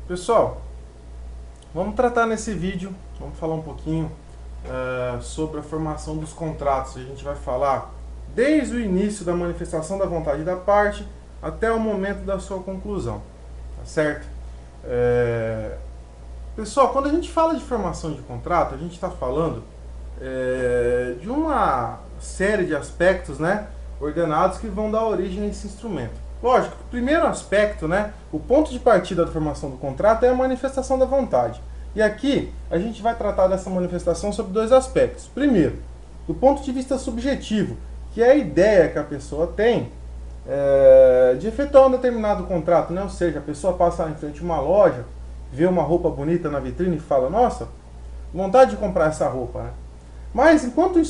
Pessoal, vamos tratar nesse vídeo, vamos falar um pouquinho sobre a formação dos contratos. A gente vai falar desde o início da manifestação da vontade da parte até o momento da sua conclusão, tá certo? Pessoal, quando a gente fala de formação de contrato, a gente está falando de uma série de aspectos, né, ordenados que vão dar origem a esse instrumento. Lógico, o primeiro aspecto, né, o ponto de partida da formação do contrato é a manifestação da vontade. E aqui a gente vai tratar dessa manifestação sobre dois aspectos. Primeiro, do ponto de vista subjetivo, que é a ideia que a pessoa tem de efetuar um determinado contrato, né? Ou seja, a pessoa passa em frente a uma loja, vê uma roupa bonita na vitrine e fala, nossa, vontade de comprar essa roupa, né? Mas enquanto ele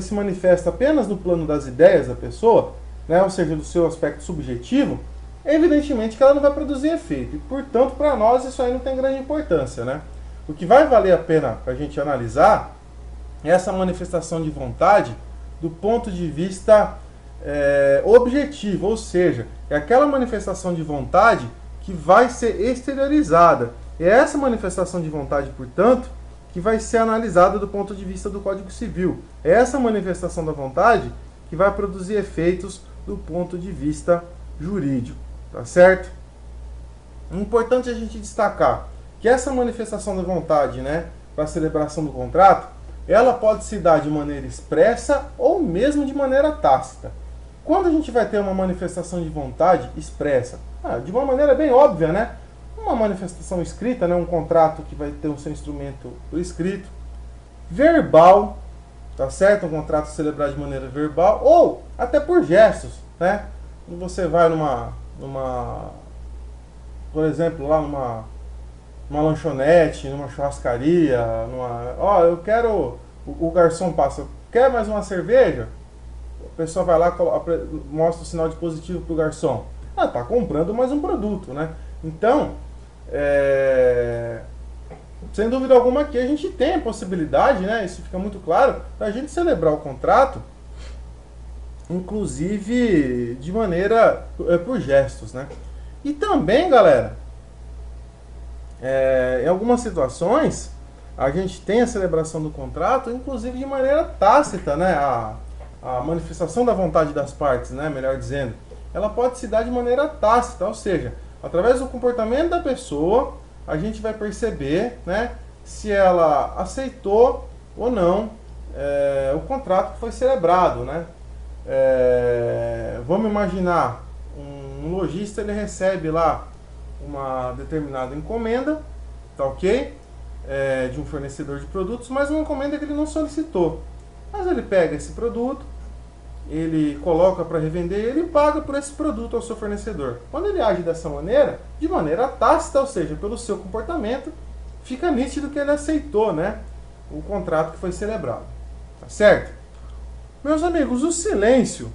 se manifesta apenas no plano das ideias da pessoa, né, ou seja, do seu aspecto subjetivo, evidentemente que ela não vai produzir efeito. E, portanto, para nós isso aí não tem grande importância, né? O que vai valer a pena para a gente analisar é essa manifestação de vontade do ponto de vista objetivo, ou seja, é aquela manifestação de vontade que vai ser exteriorizada. É essa manifestação de vontade, portanto, que vai ser analisada do ponto de vista do Código Civil. É essa manifestação da vontade que vai produzir efeitos do ponto de vista jurídico, tá certo? É importante a gente destacar que essa manifestação da vontade, né, para a celebração do contrato, ela pode se dar de maneira expressa ou mesmo de maneira tácita. Quando a gente vai ter uma manifestação de vontade expressa? De uma maneira bem óbvia, né? Uma manifestação escrita, né, um contrato que vai ter o seu instrumento por escrito. Verbal, tá certo? Um contrato celebrado de maneira verbal ou até por gestos, né? Quando você vai por exemplo, lá numa lanchonete, numa churrascaria, eu quero, o garçom passa, quer mais uma cerveja? A pessoa vai lá, mostra o sinal de positivo pro garçom. Tá comprando mais um produto, né? Então, sem dúvida alguma aqui a gente tem a possibilidade, né? Isso fica muito claro, da gente celebrar o contrato, inclusive de maneira por gestos, né? E também, galera, em algumas situações a gente tem a celebração do contrato, inclusive de maneira tácita, né? A manifestação da vontade das partes, né? Melhor dizendo, ela pode se dar de maneira tácita, ou seja, através do comportamento da pessoa, a gente vai perceber, né, se ela aceitou ou não o contrato que foi celebrado, né? Vamos imaginar, um lojista, ele recebe lá uma determinada encomenda, tá ok? De um fornecedor de produtos, mas uma encomenda que ele não solicitou. Mas ele pega esse produto, ele coloca para revender e ele paga por esse produto ao seu fornecedor. Quando ele age dessa maneira, de maneira tácita, ou seja, pelo seu comportamento, fica nítido que ele aceitou, né, o contrato que foi celebrado. Tá certo? Meus amigos, o silêncio,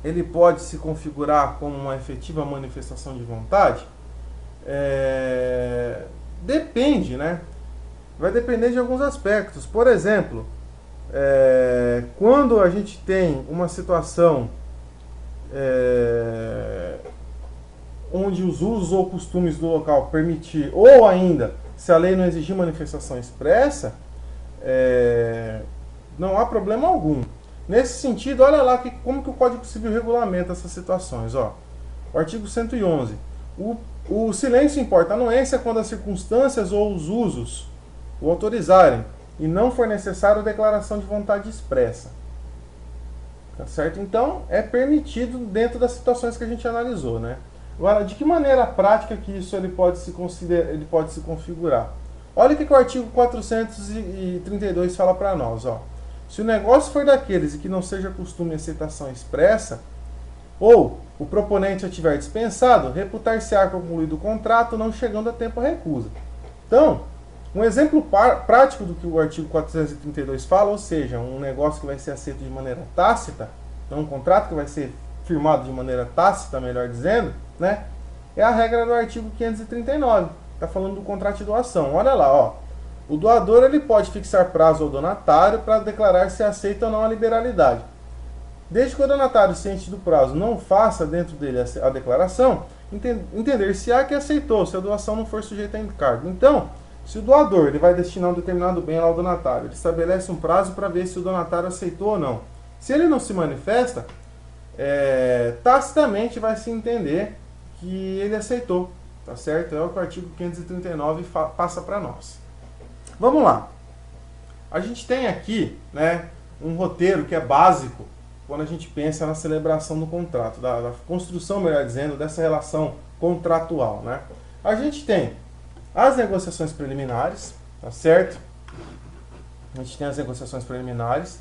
ele pode se configurar como uma efetiva manifestação de vontade? Depende, né? Vai depender de alguns aspectos. Por exemplo, quando a gente tem uma situação onde os usos ou costumes do local permitir, ou ainda, se a lei não exigir manifestação expressa, não há problema algum. Nesse sentido, olha lá como que o Código Civil regulamenta essas situações. Ó. O artigo 111. O silêncio importa a anuência quando as circunstâncias ou os usos o autorizarem e não for necessário a declaração de vontade expressa. Tá certo? Então, é permitido dentro das situações que a gente analisou, né? Agora, de que maneira prática que isso ele pode se configurar? Olha o que o artigo 432 fala para nós, ó. Se o negócio for daqueles e que não seja costume aceitação expressa, ou o proponente já tiver dispensado, reputar-se-á concluído o contrato, não chegando a tempo a recusa. Então, um exemplo prático do que o artigo 432 fala, ou seja, um negócio que vai ser aceito de maneira tácita, então um contrato que vai ser firmado de maneira tácita, melhor dizendo, né, é a regra do artigo 539, está falando do contrato de doação. Olha lá, ó. O doador ele pode fixar prazo ao donatário para declarar se aceita ou não a liberalidade. Desde que o donatário, ciente do prazo, não faça dentro dele a declaração, entender-se-á que aceitou, se a doação não for sujeita a encargo. Então, se o doador ele vai destinar um determinado bem ao donatário, ele estabelece um prazo para ver se o donatário aceitou ou não. Se ele não se manifesta, tacitamente vai se entender que ele aceitou, tá certo? É o que o artigo 539 passa para nós. Vamos lá. A gente tem aqui, né, um roteiro que é básico quando a gente pensa na celebração do contrato, da construção, melhor dizendo, dessa relação contratual, né? A gente tem as negociações preliminares, tá certo? A gente tem as negociações preliminares.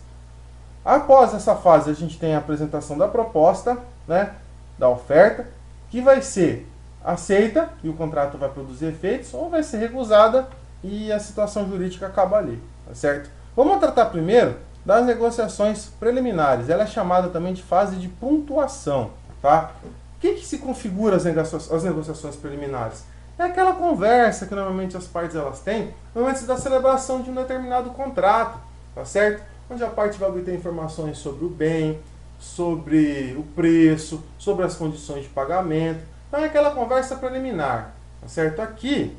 Após essa fase, a gente tem a apresentação da proposta, né, da oferta, que vai ser aceita e o contrato vai produzir efeitos, ou vai ser recusada e a situação jurídica acaba ali, tá certo? Vamos tratar primeiro das negociações preliminares. Ela é chamada também de fase de pontuação, tá? O que se configura as negociações preliminares? É aquela conversa que normalmente as partes elas têm antes da celebração de um determinado contrato, tá certo? Onde a parte vai obter informações sobre o bem, sobre o preço, sobre as condições de pagamento. Então é aquela conversa preliminar, tá certo? Aqui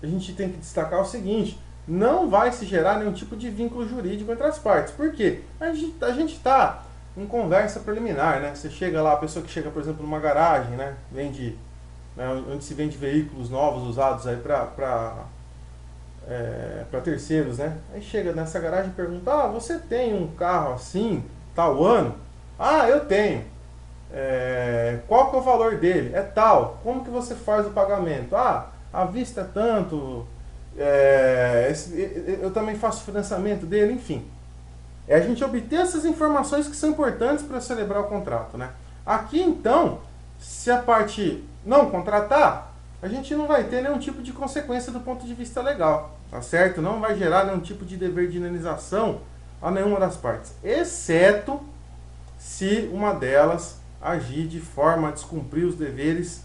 a gente tem que destacar o seguinte: não vai se gerar nenhum tipo de vínculo jurídico entre as partes. Por quê? A gente está em conversa preliminar, né? Você chega lá, a pessoa que chega, por exemplo, numa garagem, né? Vende, né? Onde se vende veículos novos usados aí para terceiros, né? Aí chega nessa garagem e pergunta: você tem um carro assim, tal ano? Eu tenho. Qual que é o valor dele? É tal. Como que você faz o pagamento? À vista é tanto. Eu também faço financiamento dele, enfim. É a gente obter essas informações que são importantes para celebrar o contrato, né? Aqui, então, se a parte não contratar, a gente não vai ter nenhum tipo de consequência do ponto de vista legal, tá certo? Não vai gerar nenhum tipo de dever de indenização a nenhuma das partes, exceto se uma delas agir de forma a descumprir os deveres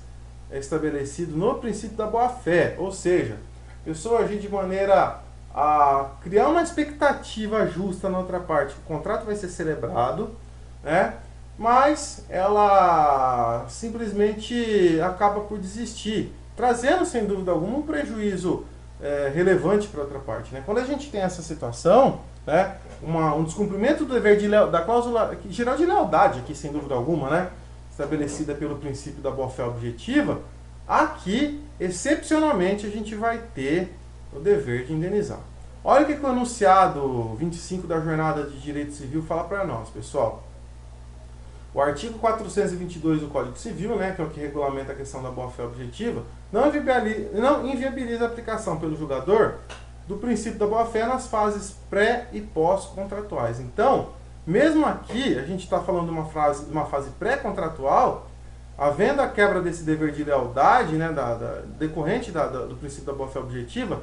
estabelecidos no princípio da boa-fé, ou seja, a pessoa agir de maneira a criar uma expectativa justa na outra parte, o contrato vai ser celebrado, né? Mas ela simplesmente acaba por desistir, trazendo sem dúvida alguma um prejuízo relevante para a outra parte, né? Quando a gente tem essa situação, né, um descumprimento do dever da cláusula geral de lealdade, aqui sem dúvida alguma, né, estabelecida pelo princípio da boa-fé objetiva, aqui, excepcionalmente, a gente vai ter o dever de indenizar. Olha o que o enunciado 25 da Jornada de Direito Civil fala para nós, pessoal. O artigo 422 do Código Civil, né, que é o que regulamenta a questão da boa-fé objetiva, não inviabiliza a aplicação pelo julgador do princípio da boa-fé nas fases pré e pós-contratuais. Então, mesmo aqui, a gente está falando de uma fase pré-contratual, havendo a quebra desse dever de lealdade, né, decorrente do princípio da boa-fé objetiva,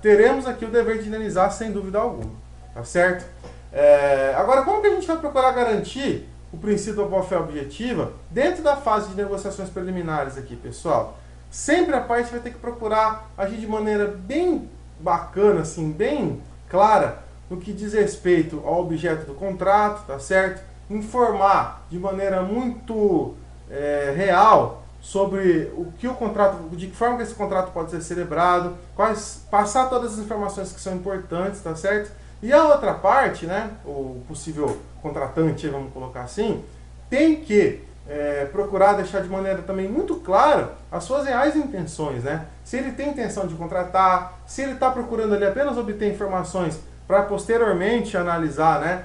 teremos aqui o dever de indenizar sem dúvida alguma, tá certo? Agora, como que a gente vai procurar garantir o princípio da boa-fé objetiva dentro da fase de negociações preliminares aqui, pessoal? Sempre a parte vai ter que procurar agir de maneira bem bacana, assim, bem clara no que diz respeito ao objeto do contrato, tá certo? Informar de maneira muito real sobre o que o contrato, de que forma que esse contrato pode ser celebrado, passar todas as informações que são importantes, tá certo? E a outra parte, né, o possível contratante, vamos colocar assim, tem que procurar deixar de maneira também muito clara as suas reais intenções, né? Se ele tem intenção de contratar, se ele está procurando ali apenas obter informações para posteriormente analisar, né,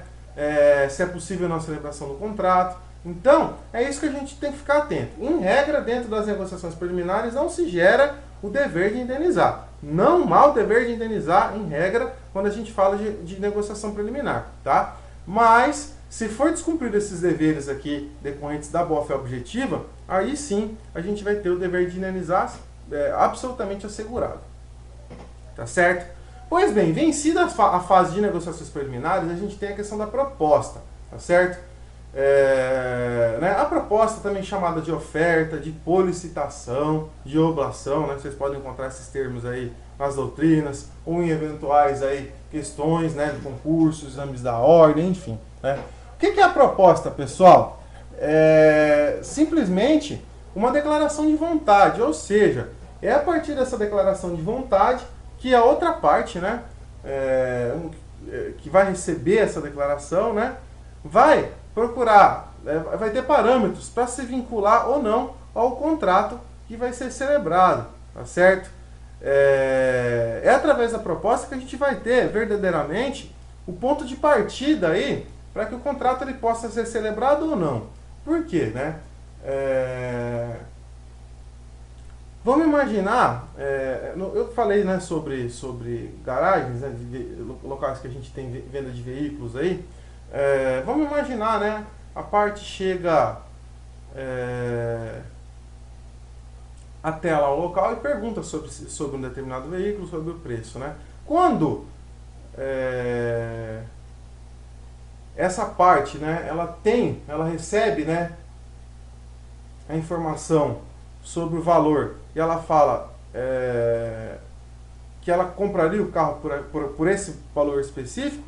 se é possível ou não a celebração do contrato. Então, é isso que a gente tem que ficar atento. Em regra, dentro das negociações preliminares, não se gera o dever de indenizar. Não há o dever de indenizar, em regra, quando a gente fala de negociação preliminar, tá? Mas, se for descumprido esses deveres aqui, decorrentes da boa-fé objetiva, aí sim, a gente vai ter o dever de indenizar absolutamente assegurado. Tá certo? Pois bem, vencida a fase de negociações preliminares, a gente tem a questão da proposta, tá certo? A proposta também chamada de oferta, de policitação, de oblação, né? Vocês podem encontrar esses termos aí nas doutrinas, ou em eventuais aí questões, né, de concursos, exames da ordem, enfim, né? O que é a proposta, pessoal? simplesmente uma declaração de vontade, ou seja, é a partir dessa declaração de vontade que a outra parte, né, que vai receber essa declaração, né, vai procurar, vai ter parâmetros para se vincular ou não ao contrato que vai ser celebrado, tá certo? É através da proposta que a gente vai ter verdadeiramente o ponto de partida aí para que o contrato ele possa ser celebrado ou não. Por quê, né? Vamos imaginar, eu falei, né, sobre garagens, né, locais que a gente tem venda de veículos aí. Vamos imaginar, né, a parte chega até lá o local e pergunta sobre um determinado veículo, sobre o preço, né? Quando essa parte, né, ela recebe, né, a informação sobre o valor e ela fala que ela compraria o carro por esse valor específico,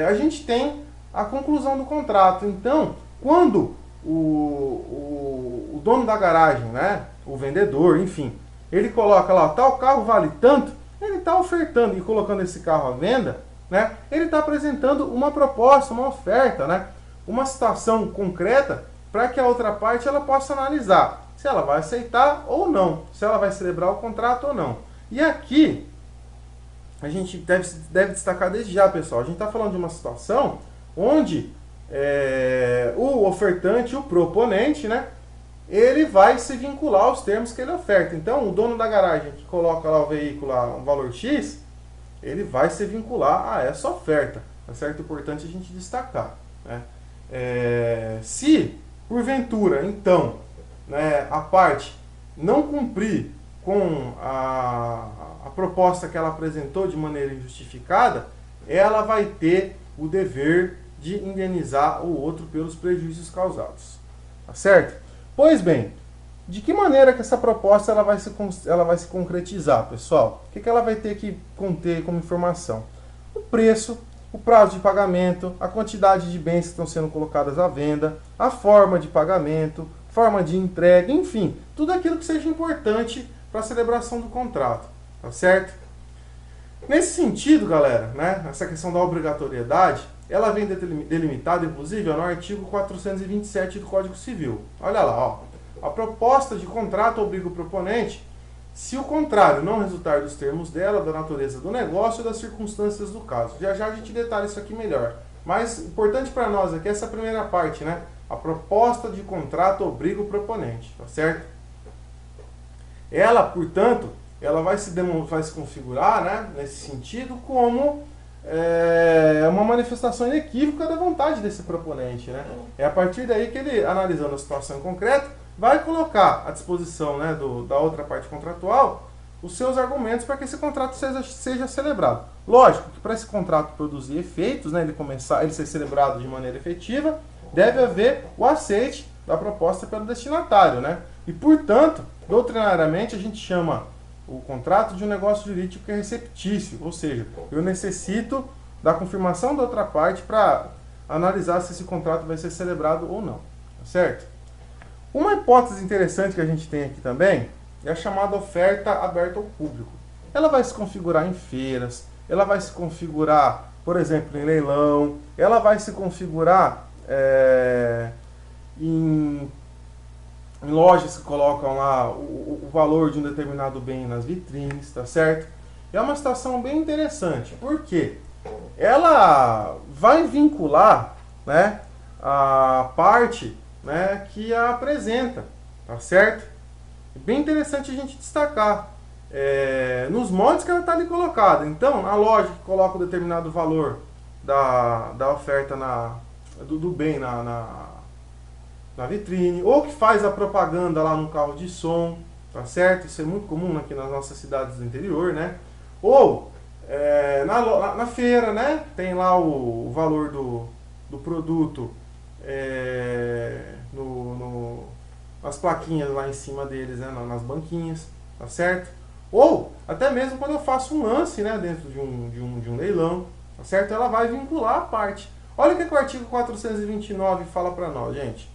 a gente tem a conclusão do contrato. Então, quando o dono da garagem, né, o vendedor, enfim, ele coloca lá, tal carro vale tanto, ele está ofertando e colocando esse carro à venda, né, ele está apresentando uma proposta, uma oferta, né, uma situação concreta para que a outra parte ela possa analisar se ela vai aceitar ou não, se ela vai celebrar o contrato ou não. E aqui, a gente deve destacar desde já, pessoal, a gente está falando de uma situação onde o ofertante, o proponente, né, ele vai se vincular aos termos que ele oferta. Então, o dono da garagem que coloca lá o veículo a um valor X, ele vai se vincular a essa oferta. Tá certo? É importante a gente destacar, né? Se, porventura, então, né, a parte não cumprir com a proposta que ela apresentou de maneira injustificada, ela vai ter o dever de indenizar o outro pelos prejuízos causados. Tá certo? Pois bem, de que maneira que essa proposta ela vai se concretizar, pessoal? O que ela vai ter que conter como informação? O preço, o prazo de pagamento, a quantidade de bens que estão sendo colocados à venda, a forma de pagamento, forma de entrega, enfim, tudo aquilo que seja importante para a celebração do contrato, tá certo? Nesse sentido, galera, né, essa questão da obrigatoriedade, ela vem delimitada, inclusive, no artigo 427 do Código Civil. Olha lá, ó. A proposta de contrato obriga o proponente, se o contrário não resultar dos termos dela, da natureza do negócio ou das circunstâncias do caso. Já já a gente detalha isso aqui melhor. Mas importante para nós aqui é essa primeira parte, né? A proposta de contrato obriga o proponente, tá certo? Ela, portanto, ela vai se configurar, né, nesse sentido como uma manifestação inequívoca da vontade desse proponente, né? É a partir daí que ele, analisando a situação concreta, vai colocar à disposição, né, da outra parte contratual os seus argumentos para que esse contrato seja celebrado. Lógico que para esse contrato produzir efeitos, né, ele ser celebrado de maneira efetiva, deve haver o aceite da proposta pelo destinatário, né? E, portanto, doutrinariamente a gente chama o contrato de um negócio jurídico que é receptício, ou seja, eu necessito da confirmação da outra parte para analisar se esse contrato vai ser celebrado ou não, tá certo? Uma hipótese interessante que a gente tem aqui também é a chamada oferta aberta ao público. Ela vai se configurar em feiras, ela vai se configurar, por exemplo, em leilão, ela vai se configurar em lojas que colocam lá o valor de um determinado bem nas vitrines, tá certo? É uma situação bem interessante, porque ela vai vincular, né, a parte, né, que a apresenta, tá certo? É bem interessante a gente destacar nos moldes que ela está ali colocada. Então, a loja que coloca um determinado valor da oferta do bem na vitrine, ou que faz a propaganda lá no carro de som, tá certo? Isso é muito comum aqui nas nossas cidades do interior, né? Ou na feira, né? Tem lá o valor do produto nas plaquinhas lá em cima deles, né? Nas banquinhas, tá certo? Ou até mesmo quando eu faço um lance, né? Dentro de um leilão, tá certo? Ela vai vincular a parte. Olha o que o artigo 429 fala para nós, gente.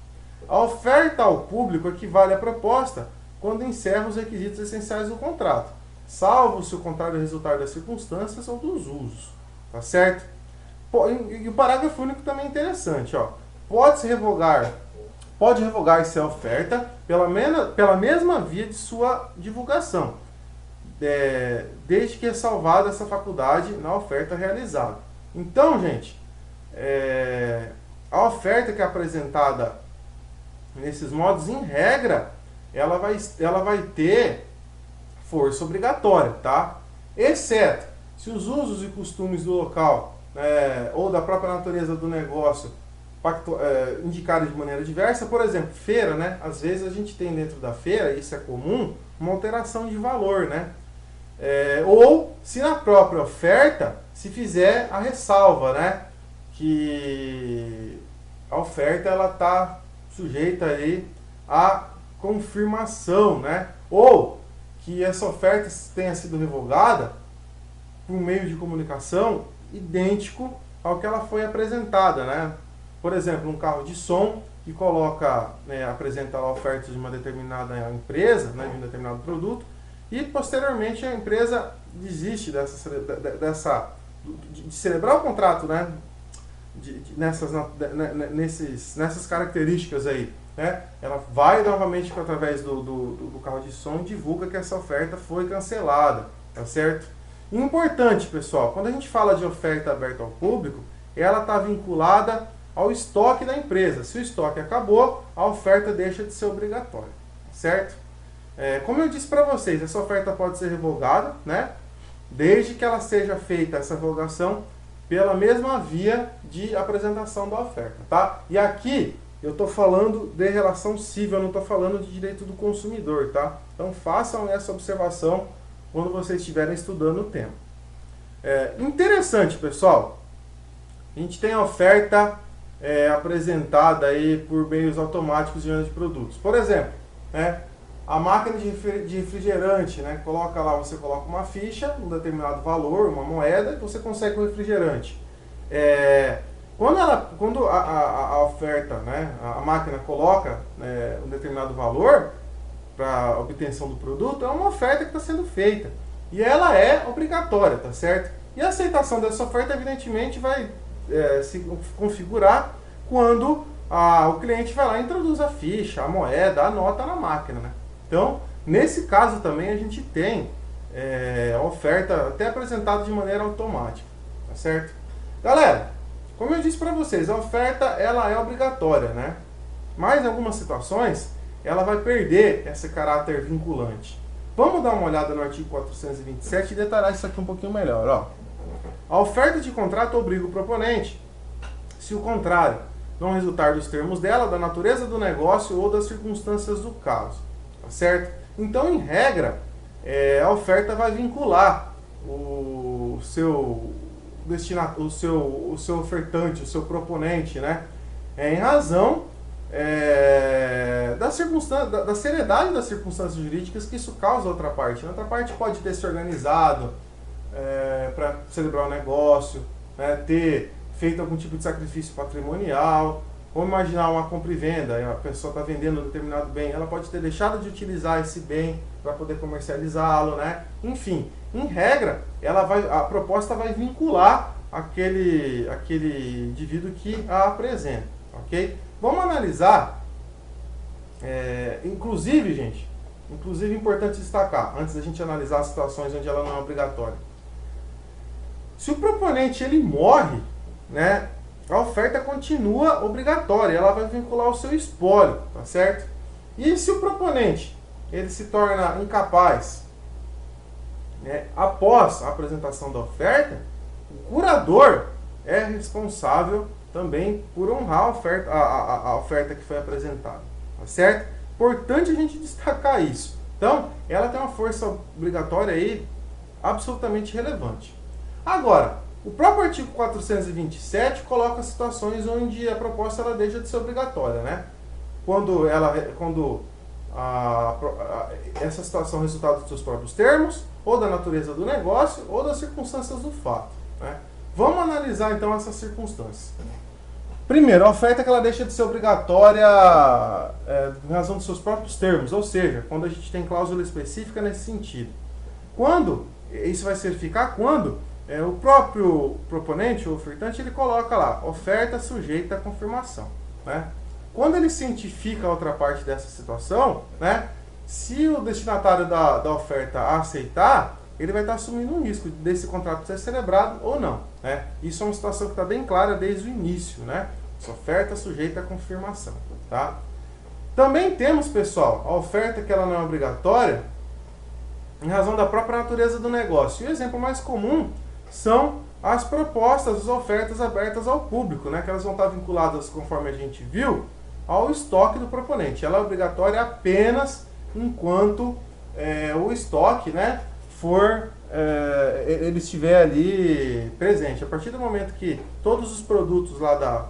A oferta ao público equivale à proposta quando encerra os requisitos essenciais do contrato, salvo se o contrário resultar das circunstâncias ou dos usos. Tá certo? E o parágrafo único também é interessante. Ó. Pode revogar-se a oferta pela mesma via de sua divulgação, desde que é salvada essa faculdade na oferta realizada. Então, gente, a oferta que é apresentada nesses modos, em regra, ela vai ter força obrigatória, tá? Exceto se os usos e costumes do local ou da própria natureza do negócio indicarem de maneira diversa. Por exemplo, feira, né? Às vezes a gente tem dentro da feira, isso é comum, uma alteração de valor, né? Ou se na própria oferta se fizer a ressalva, né? Que a oferta ela está sujeita aí à confirmação, né? Ou que essa oferta tenha sido revogada por meio de comunicação idêntico ao que ela foi apresentada, né? Por exemplo, um carro de som que apresenta a oferta de uma determinada empresa, né, de um determinado produto, e posteriormente a empresa desiste de celebrar o contrato, né, nessas características aí. Né? Ela vai novamente através do carro de som e divulga que essa oferta foi cancelada, tá certo? Importante, pessoal, quando a gente fala de oferta aberta ao público, ela está vinculada ao estoque da empresa. Se o estoque acabou, a oferta deixa de ser obrigatória, certo? Como eu disse para vocês, essa oferta pode ser revogada, né? Desde que ela seja feita essa revogação pela mesma via de apresentação da oferta, tá? E aqui eu estou falando de relação civil, eu não estou falando de direito do consumidor, tá? Então façam essa observação quando vocês estiverem estudando o tema. Interessante, pessoal. A gente tem a oferta apresentada aí por meios automáticos de venda de produtos. Por exemplo, a máquina de refrigerante, né? Você coloca uma ficha, um determinado valor, uma moeda, e você consegue o refrigerante. Quando a oferta, né, a máquina coloca um determinado valor para a obtenção do produto, é uma oferta que está sendo feita. E ela é obrigatória, tá certo? E a aceitação dessa oferta, evidentemente, vai se configurar quando o cliente vai lá e introduz a ficha, a moeda, a nota na máquina, né? Então, nesse caso também a gente tem a oferta até apresentada de maneira automática, tá certo? Galera, como eu disse para vocês, a oferta ela é obrigatória, né? Mas em algumas situações ela vai perder esse caráter vinculante. Vamos dar uma olhada no artigo 427 e detalhar isso aqui um pouquinho melhor. Ó. A oferta de contrato obriga o proponente, se o contrário não resultar dos termos dela, da natureza do negócio ou das circunstâncias do caso. Tá certo? Então, em regra, a oferta vai vincular o seu ofertante, o seu proponente, né? Em razão da seriedade das circunstâncias jurídicas que isso causa a outra parte. A outra parte pode ter se organizado para celebrar o negócio, né? Ter feito algum tipo de sacrifício patrimonial. Vamos imaginar uma compra e venda, a pessoa está vendendo um determinado bem, ela pode ter deixado de utilizar esse bem para poder comercializá-lo, né? Enfim, em regra, a proposta vai vincular aquele indivíduo que a apresenta, ok? Vamos analisar, inclusive é importante destacar, antes da gente analisar as situações onde ela não é obrigatória. Se o proponente ele morre, né? A oferta continua obrigatória, ela vai vincular o seu espólio, tá certo? E se o proponente ele se torna incapaz, né, após a apresentação da oferta, o curador é responsável também por honrar a oferta que foi apresentada, tá certo? Importante a gente destacar isso. Então, ela tem uma força obrigatória aí absolutamente relevante. Agora, o próprio artigo 427 coloca situações onde a proposta ela deixa de ser obrigatória, né? Quando essa situação é resultado dos seus próprios termos, ou da natureza do negócio, ou das circunstâncias do fato, né? Vamos analisar então essas circunstâncias. Primeiro, a oferta que ela deixa de ser obrigatória em razão dos seus próprios termos, ou seja, quando a gente tem cláusula específica nesse sentido. Quando isso vai se verificar? Quando o próprio proponente, o ofertante, ele coloca lá, oferta sujeita à confirmação. Né? Quando ele cientifica a outra parte dessa situação, né, se o destinatário da oferta aceitar, ele vai estar assumindo um risco desse contrato ser celebrado ou não. Né? Isso é uma situação que está bem clara desde o início. Né? Essa oferta sujeita à confirmação. Tá? Também temos, pessoal, a oferta que ela não é obrigatória em razão da própria natureza do negócio. E o exemplo mais comum são as propostas, as ofertas abertas ao público, né? Que elas vão estar vinculadas, conforme a gente viu, ao estoque do proponente. Ela é obrigatória apenas enquanto o estoque, né, ele estiver ali presente. A partir do momento que todos os produtos lá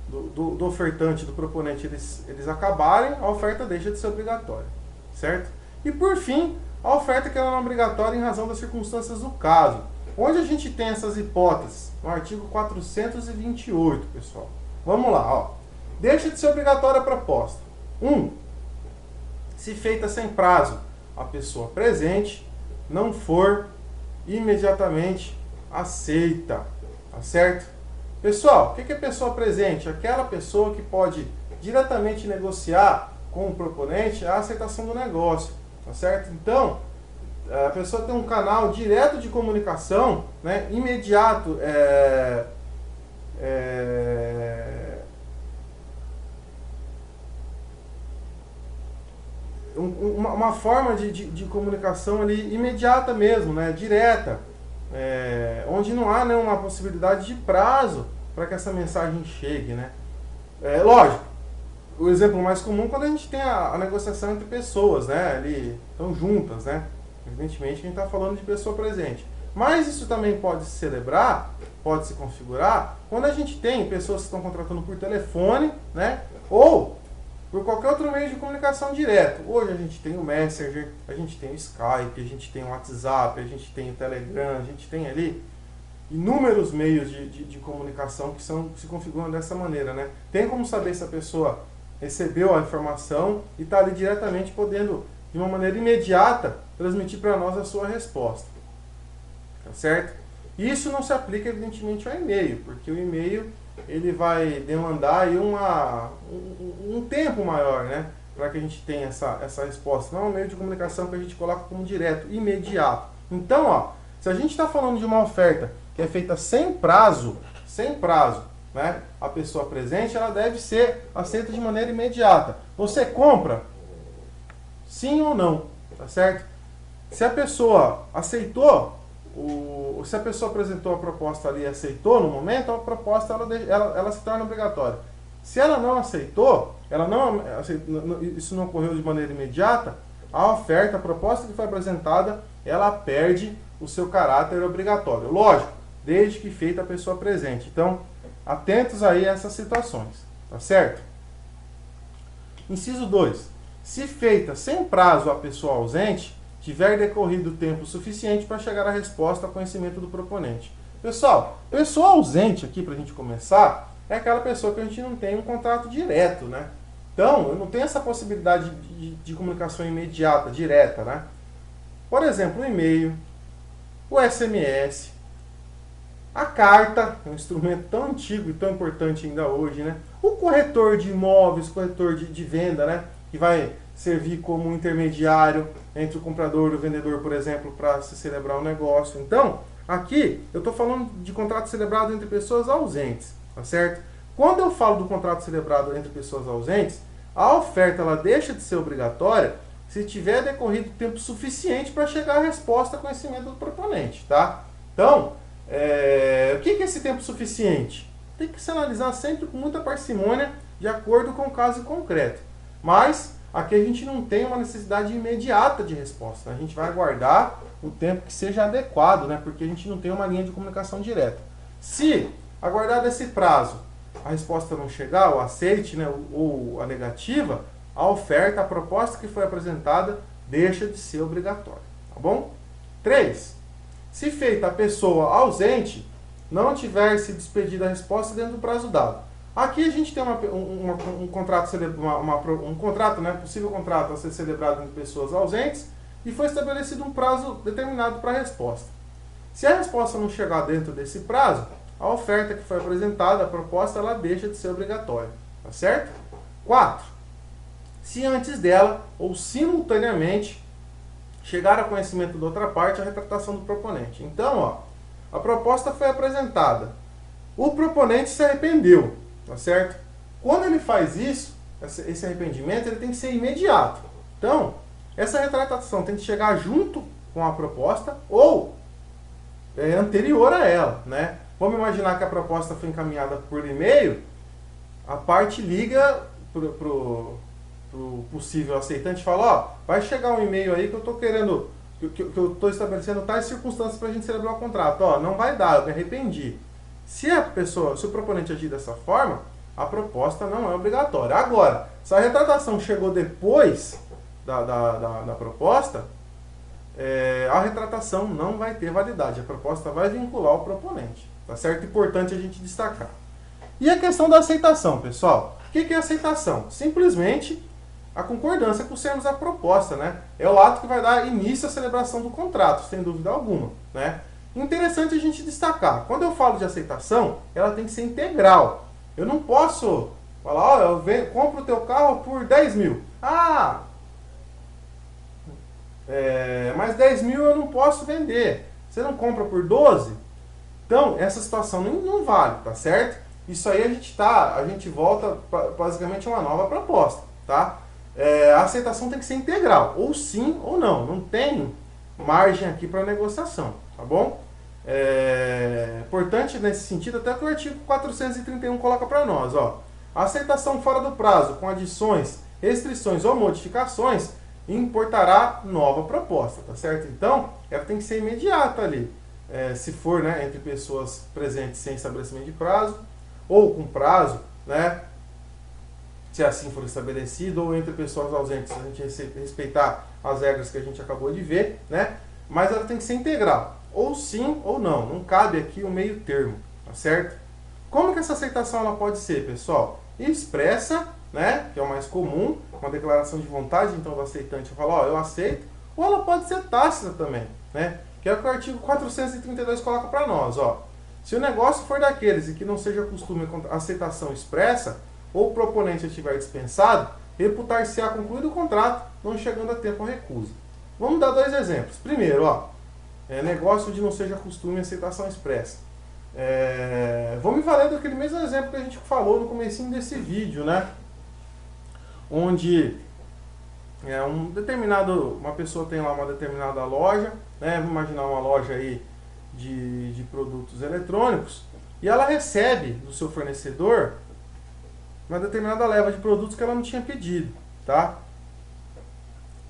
do ofertante, do proponente, eles acabarem, a oferta deixa de ser obrigatória, certo? E por fim, a oferta que ela não é obrigatória em razão das circunstâncias do caso. Onde a gente tem essas hipóteses? No artigo 428, pessoal. Vamos lá, ó. Deixa de ser obrigatória a proposta. 1. Se feita sem prazo, a pessoa presente não for imediatamente aceita. Tá certo? Pessoal, o que é pessoa presente? Aquela pessoa que pode diretamente negociar com o proponente a aceitação do negócio. Tá certo? Então, a pessoa tem um canal direto de comunicação, né, imediato, uma forma de comunicação ali imediata mesmo, né, direta, onde não há, né, uma possibilidade de prazo para que essa mensagem chegue. Né. Lógico, o exemplo mais comum é quando a gente tem a negociação entre pessoas, né, ali estão juntas, né. Evidentemente a gente está falando de pessoa presente. Mas isso também pode se celebrar, pode se configurar, quando a gente tem pessoas que estão contratando por telefone, né? Ou por qualquer outro meio de comunicação direto. Hoje a gente tem o Messenger, a gente tem o Skype, a gente tem o WhatsApp, a gente tem o Telegram, a gente tem ali inúmeros meios de comunicação que se configuram dessa maneira, né? Tem como saber se a pessoa recebeu a informação e está ali diretamente podendo, de uma maneira imediata, transmitir para nós a sua resposta. Tá certo? Isso não se aplica, evidentemente, ao e-mail, porque o e-mail ele vai demandar aí um tempo maior, né, para que a gente tenha essa resposta. Não é um meio de comunicação que a gente coloca como direto, imediato. Então, ó, se a gente está falando de uma oferta que é feita sem prazo, né, a pessoa presente, ela deve ser aceita de maneira imediata. Você compra? Sim ou não? Tá certo? Se a pessoa aceitou, se a pessoa apresentou a proposta ali e aceitou no momento, a proposta ela se torna obrigatória. Se ela não aceitou, isso não ocorreu de maneira imediata, a oferta, a proposta que foi apresentada, ela perde o seu caráter obrigatório. Lógico, desde que feita a pessoa presente. Então, atentos aí a essas situações. Tá certo? Inciso 2. Se feita sem prazo a pessoa ausente, tiver decorrido tempo suficiente para chegar à resposta a conhecimento do proponente. Pessoal, pessoa ausente aqui, para a gente começar, é aquela pessoa que a gente não tem um contato direto, né? Então, eu não tenho essa possibilidade de comunicação imediata, direta, né? Por exemplo, o e-mail, o SMS, a carta, é um instrumento tão antigo e tão importante ainda hoje, né? O corretor de imóveis, corretor de venda, né? Que vai servir como intermediário entre o comprador e o vendedor, por exemplo, para se celebrar um negócio. Então, aqui eu estou falando de contrato celebrado entre pessoas ausentes, tá certo? Quando eu falo do contrato celebrado entre pessoas ausentes, a oferta ela deixa de ser obrigatória se tiver decorrido tempo suficiente para chegar à resposta a conhecimento do proponente, tá? Então, o que é esse tempo suficiente? Tem que se analisar sempre com muita parcimônia, de acordo com o caso concreto. Mas aqui a gente não tem uma necessidade imediata de resposta. A gente vai aguardar o tempo que seja adequado, né? Porque a gente não tem uma linha de comunicação direta. Se aguardado esse prazo, a resposta não chegar, o aceite, né, ou a negativa, a oferta, a proposta que foi apresentada, deixa de ser obrigatória. Tá bom? 3. Se feita a pessoa ausente, não tiver se despedido a resposta dentro do prazo dado. Aqui a gente tem um contrato, um contrato, né, possível contrato a ser celebrado entre pessoas ausentes e foi estabelecido um prazo determinado para a resposta. Se a resposta não chegar dentro desse prazo, a oferta que foi apresentada, a proposta, ela deixa de ser obrigatória, tá certo? 4. Se antes dela ou simultaneamente chegar a conhecimento da outra parte a retratação do proponente. Então, ó, a proposta foi apresentada, o proponente se arrependeu, tá certo? Quando ele faz isso, esse arrependimento, ele tem que ser imediato. Então, essa retratação tem que chegar junto com a proposta ou anterior a ela, né? Vamos imaginar que a proposta foi encaminhada por e-mail, a parte liga pro possível aceitante e fala, ó, vai chegar um e-mail aí que eu tô querendo, que eu tô estabelecendo tais circunstâncias pra gente celebrar o contrato. Ó, não vai dar, eu me arrependi. Se o proponente agir dessa forma, a proposta não é obrigatória. Agora, se a retratação chegou depois da proposta, a retratação não vai ter validade. A proposta vai vincular o proponente. Tá certo? Importante a gente destacar. E a questão da aceitação, pessoal? O que é aceitação? Simplesmente a concordância com os termos da proposta, né? É o ato que vai dar início à celebração do contrato, sem dúvida alguma, né? Interessante a gente destacar. Quando eu falo de aceitação, ela tem que ser integral. Eu não posso falar, ó, eu compro o teu carro por 10 mil. Ah, mas 10 mil eu não posso vender. Você não compra por 12? Então, essa situação não vale, tá certo? Isso aí a gente volta basicamente a uma nova proposta, tá? A aceitação tem que ser integral, ou sim ou não. Não tem margem aqui para negociação, tá bom? Importante nesse sentido, até que o artigo 431 coloca para nós, ó. A aceitação fora do prazo, com adições, restrições ou modificações, importará nova proposta, tá certo? Então, ela tem que ser imediata ali. Se for, né, entre pessoas presentes sem estabelecimento de prazo, ou com prazo, né, se assim for estabelecido, ou entre pessoas ausentes, se a gente respeitar as regras que a gente acabou de ver, né, mas ela tem que ser integral, ou sim ou não cabe aqui o meio termo, tá certo? Como que essa aceitação ela pode ser, pessoal? Expressa, né, que é o mais comum, uma declaração de vontade, então do aceitante fala, ó, eu aceito, ou ela pode ser tácita também, né, que é o que o artigo 432 coloca para nós, ó. Se o negócio for daqueles e que não seja costume a aceitação expressa, ou o proponente estiver dispensado, reputar-se-á concluído o contrato, não chegando a tempo a recusa. Vamos dar 2 exemplos. Primeiro, ó, negócio de não seja costume a aceitação expressa. Vou me valer daquele mesmo exemplo que a gente falou no comecinho desse vídeo, né? Onde uma pessoa tem lá uma determinada loja, né? Vamos imaginar uma loja aí de produtos eletrônicos, e ela recebe do seu fornecedor uma determinada leva de produtos que ela não tinha pedido, tá?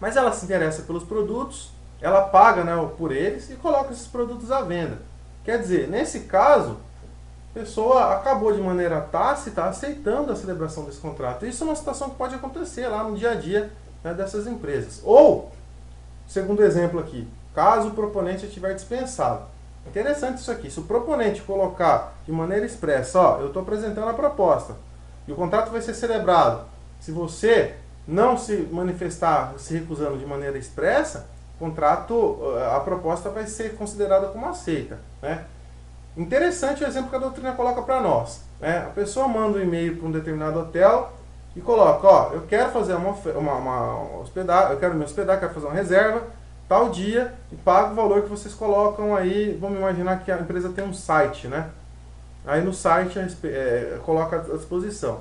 Mas ela se interessa pelos produtos, ela paga, né, por eles e coloca esses produtos à venda. Quer dizer, nesse caso, a pessoa acabou de maneira tácita aceitando a celebração desse contrato. Isso é uma situação que pode acontecer lá no dia a dia, né, dessas empresas. Ou, segundo exemplo aqui, caso o proponente estiver dispensado. Interessante isso aqui. Se o proponente colocar de maneira expressa, ó, eu estou apresentando a proposta e o contrato vai ser celebrado. Se você não se manifestar se recusando de maneira expressa, a proposta vai ser considerada como aceita, né? Interessante o exemplo que a doutrina coloca para nós, né? A pessoa manda um e-mail para um determinado hotel e coloca, ó, eu quero fazer eu quero me hospedar, quero fazer uma reserva tal dia e pago o valor que vocês colocam aí. Vamos imaginar que a empresa tem um site, né? Aí no site coloca à disposição.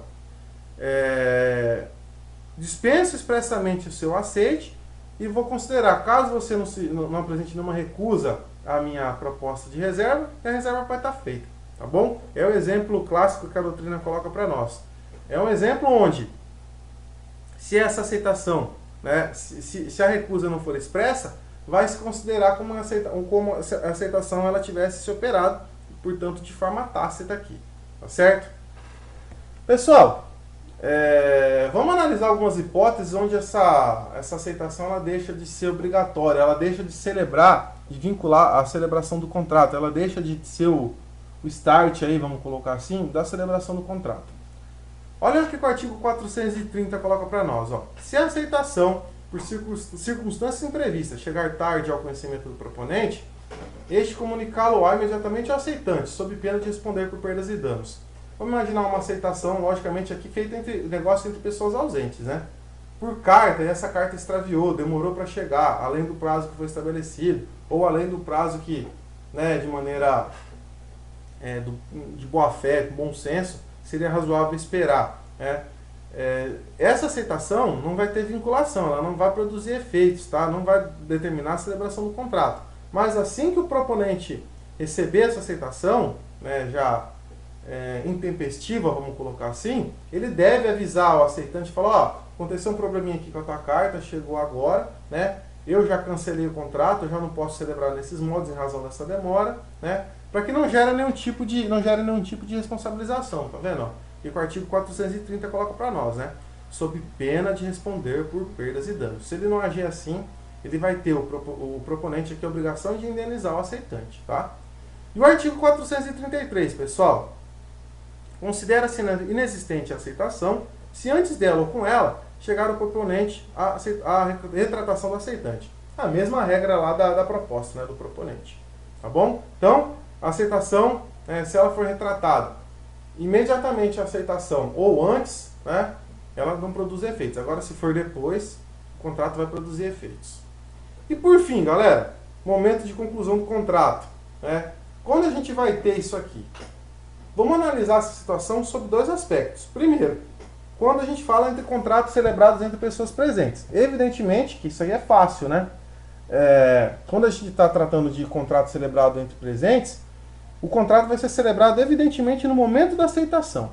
Dispenso expressamente o seu aceite e vou considerar, caso você não apresente nenhuma recusa à minha proposta de reserva, a reserva vai estar feita, tá bom? É o exemplo clássico que a doutrina coloca para nós. É um exemplo onde, se essa aceitação, né, se a recusa não for expressa, vai se considerar como se a aceitação ela tivesse se operado, portanto, de forma tácita aqui, tá certo? Pessoal, vamos analisar algumas hipóteses onde essa aceitação ela deixa de ser obrigatória, ela deixa de celebrar, de vincular a celebração do contrato, ela deixa de ser o start aí, vamos colocar assim, da celebração do contrato. Olha o que o artigo 430 coloca para nós. Ó. Se a aceitação, por circunstâncias imprevistas, chegar tarde ao conhecimento do proponente, este comunicá-lo-á imediatamente ao aceitante, sob pena de responder por perdas e danos. Vamos imaginar uma aceitação, logicamente, aqui feita negócio entre pessoas ausentes, né? Por carta, e essa carta extraviou, demorou para chegar, além do prazo que foi estabelecido, ou além do prazo que, né, de maneira de boa fé, com bom senso, seria razoável esperar. Né? Essa aceitação não vai ter vinculação, ela não vai produzir efeitos, tá? Não vai determinar a celebração do contrato. Mas assim que o proponente receber essa aceitação, né, já intempestiva, vamos colocar assim, ele deve avisar o aceitante e falar, ó, aconteceu um probleminha aqui com a tua carta, chegou agora, né? Eu já cancelei o contrato, eu já não posso celebrar nesses modos em razão dessa demora, né? Para que não gere nenhum tipo de responsabilização, tá vendo? E o artigo 430 coloca para nós, né? Sob pena de responder por perdas e danos. Se ele não agir assim, ele vai ter o proponente aqui a obrigação de indenizar o aceitante, tá? E o artigo 433, pessoal, considera-se inexistente a aceitação se antes dela ou com ela chegar o proponente a retratação do aceitante. A mesma regra lá da proposta, né, do proponente. Tá bom? Então, a aceitação, se ela for retratada imediatamente a aceitação ou antes, né, ela não produz efeitos. Agora, se for depois, o contrato vai produzir efeitos. E por fim, galera, momento de conclusão do contrato. Né? Quando a gente vai ter isso aqui? Vamos analisar essa situação sob dois aspectos. Primeiro, quando a gente fala entre contratos celebrados entre pessoas presentes. Evidentemente que isso aí é fácil, né? Quando a gente está tratando de contrato celebrado entre presentes, o contrato vai ser celebrado evidentemente no momento da aceitação.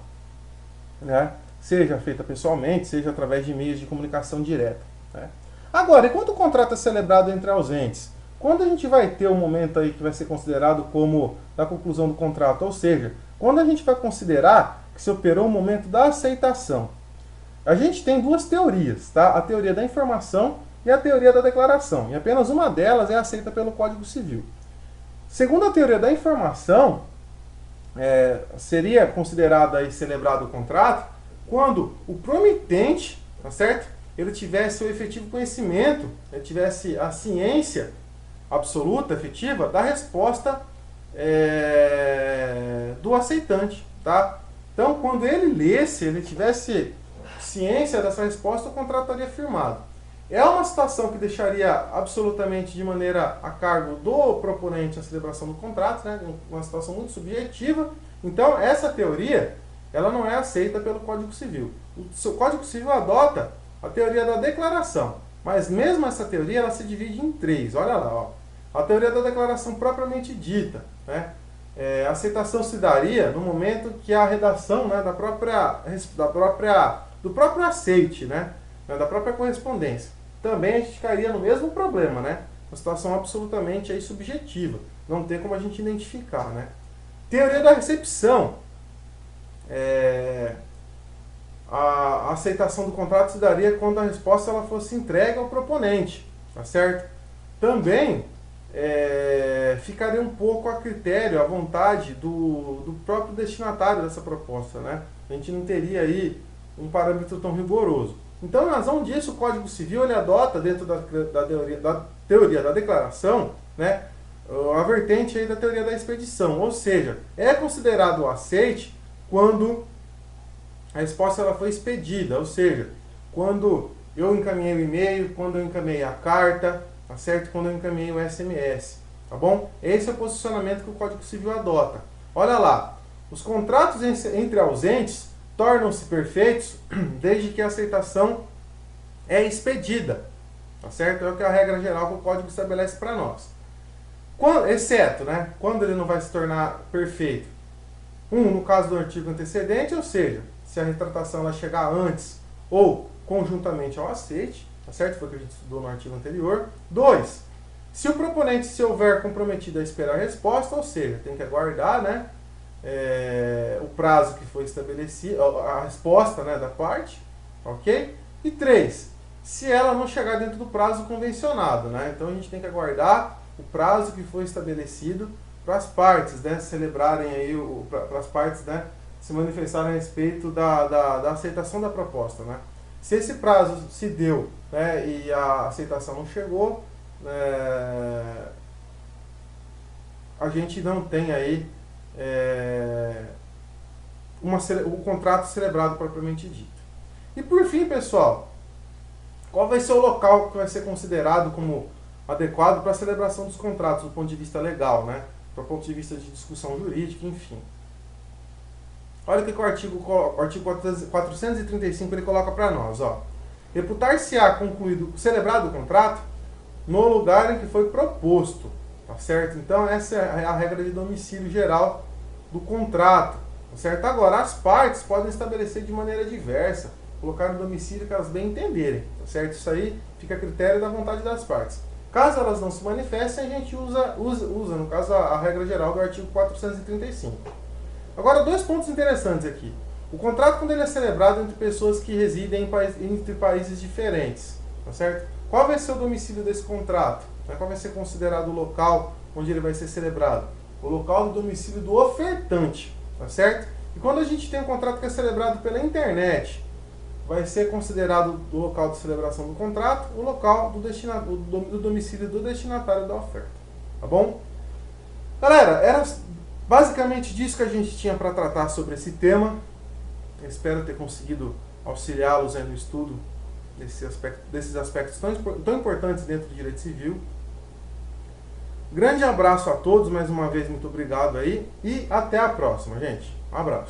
Né? Seja feita pessoalmente, seja através de meios de comunicação direta. Né? Agora, e quando o contrato é celebrado entre ausentes? Quando a gente vai ter um momento aí que vai ser considerado como da conclusão do contrato? Ou seja, quando a gente vai considerar que se operou o momento da aceitação? A gente tem duas teorias, tá? A teoria da informação e a teoria da declaração. E apenas uma delas é aceita pelo Código Civil. Segundo a teoria da informação, seria considerado aí celebrado o contrato quando o promitente, tá certo? Ele tivesse o efetivo conhecimento, ele tivesse a ciência absoluta, efetiva, da resposta do aceitante, tá? Então, quando ele lesse, ele tivesse ciência dessa resposta, o contrato estaria firmado. É uma situação que deixaria absolutamente de maneira a cargo do proponente a celebração do contrato, né? Uma situação muito subjetiva. Então, essa teoria, ela não é aceita pelo Código Civil. O Código Civil adota a teoria da declaração, mas mesmo essa teoria, ela se divide em três. Olha lá, ó. A teoria da declaração propriamente dita, né? A aceitação se daria no momento que a redação, né, do próprio aceite, né, da própria correspondência. Também a gente cairia no mesmo problema, né? Uma situação absolutamente aí subjetiva. Não tem como a gente identificar, né? Teoria da recepção. A aceitação do contrato se daria quando a resposta ela fosse entregue ao proponente, tá certo? Também ficaria um pouco a critério, à vontade do próprio destinatário dessa proposta, né? A gente não teria aí um parâmetro tão rigoroso. Então, em razão disso, o Código Civil ele adota, dentro da teoria da declaração, né, a vertente aí da teoria da expedição. Ou seja, é considerado o aceite quando a resposta ela foi expedida. Ou seja, quando eu encaminhei o e-mail, quando eu encaminhei a carta, tá certo? Quando eu encaminhei o SMS. Tá bom? Esse é o posicionamento que o Código Civil adota. Olha lá, os contratos entre ausentes tornam-se perfeitos desde que a aceitação é expedida, tá certo? É o que a regra geral que o Código estabelece para nós. Exceto, né, quando ele não vai se tornar perfeito. No caso do artigo antecedente, ou seja, se a retratação ela chegar antes ou conjuntamente ao aceite, tá certo? Foi o que a gente estudou no artigo anterior. 2. Se o proponente se houver comprometido a esperar a resposta, ou seja, tem que aguardar, né, o prazo que foi estabelecido, a resposta, né, da parte, ok? E 3, se ela não chegar dentro do prazo convencionado, né? Então a gente tem que aguardar o prazo que foi estabelecido para as partes, né, celebrarem aí, para as partes, né, se manifestar a respeito da aceitação da proposta, né? Se esse prazo se deu, né, e a aceitação não chegou, a gente não tem aí o contrato celebrado propriamente dito. E por fim, pessoal, qual vai ser o local que vai ser considerado como adequado para a celebração dos contratos do ponto de vista legal, né? Do ponto de vista de discussão jurídica, enfim. Olha o que o artigo 435 ele coloca para nós, ó. Reputar-se-á celebrado o contrato no lugar em que foi proposto, tá certo? Então essa é a regra de domicílio geral do contrato, tá certo? Agora, as partes podem estabelecer de maneira diversa, colocar no domicílio que elas bem entenderem, tá certo? Isso aí fica a critério da vontade das partes. Caso elas não se manifestem, a gente usa no caso, a regra geral do artigo 435. Agora, dois pontos interessantes aqui. O contrato, quando ele é celebrado entre pessoas que residem entre países diferentes, tá certo? Qual vai ser o domicílio desse contrato? Qual vai ser considerado o local onde ele vai ser celebrado? O local do domicílio do ofertante, tá certo? E quando a gente tem um contrato que é celebrado pela internet, vai ser considerado o local de celebração do contrato o local do domicílio do destinatário da oferta, tá bom? Galera, era basicamente disso que a gente tinha para tratar sobre esse tema. Eu espero ter conseguido auxiliá-los no estudo desses aspectos tão importantes dentro do direito civil. Grande abraço a todos, mais uma vez muito obrigado aí e até a próxima, gente. Um abraço.